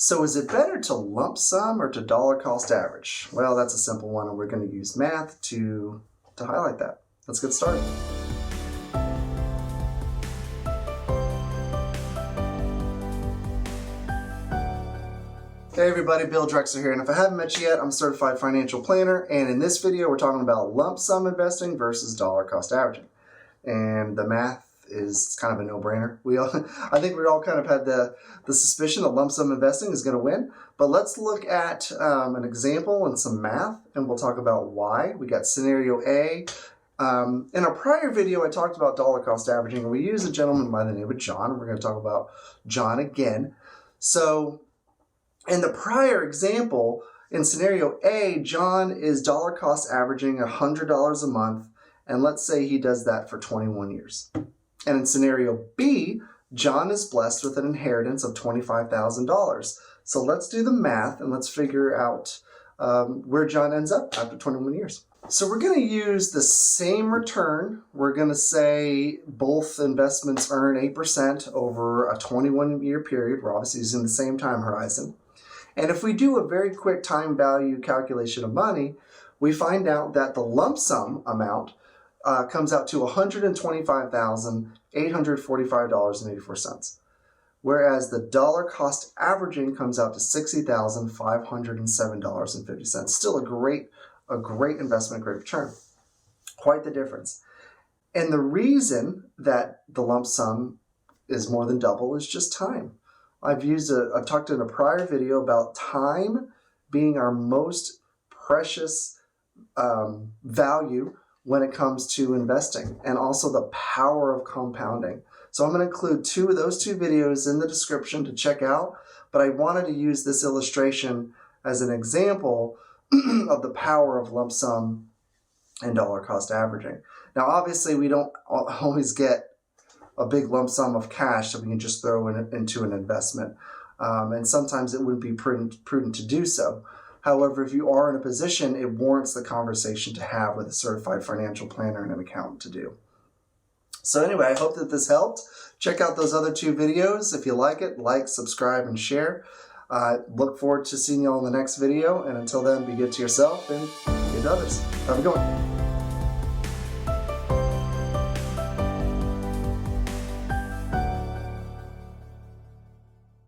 So is it better to lump sum or to dollar cost average? Well, that's a simple one, and we're going to use math to highlight that. Let's get started. Hey everybody, Bill Drexler here, and if I haven't met you yet, I'm a certified financial planner, and in this video we're talking about lump sum investing versus dollar cost averaging. And the math is kind of a no-brainer. I think we all kind of had the suspicion that lump sum investing is going to win, but let's look at an example and some math, and we'll talk about why. We got scenario A. In a prior video I talked about dollar cost averaging, and we used a gentleman by the name of John. We're going to talk about John again. So in the prior example, in scenario A, John is dollar cost averaging $100 a month, and let's say he does that for 21 years. And in scenario B, John is blessed with an inheritance of $25,000. So let's do the math and let's figure out where John ends up after 21 years. So we're going to use the same return. We're going to say both investments earn 8% over a 21-year period. We're obviously using the same time horizon. And if we do a very quick time value calculation of money, we find out that the lump sum amount comes out to $125,845.84, whereas the dollar cost averaging comes out to $60,507.50. Still a great investment, great return. Quite the difference. And the reason that the lump sum is more than double is just time. I've talked in a prior video about time being our most precious value when it comes to investing, and also the power of compounding. So I'm going to include those two videos in the description to check out, but I wanted to use this illustration as an example of the power of lump sum and dollar cost averaging. Now obviously we don't always get a big lump sum of cash that we can just throw into an investment, and sometimes it wouldn't be prudent to do so. However, if you are in a position, it warrants the conversation to have with a certified financial planner and an accountant to do. So anyway, I hope that this helped. Check out those other two videos. If you like it, like, subscribe, and share. Look forward to seeing you all in the next video. And until then, be good to yourself and good to others. Have a good one.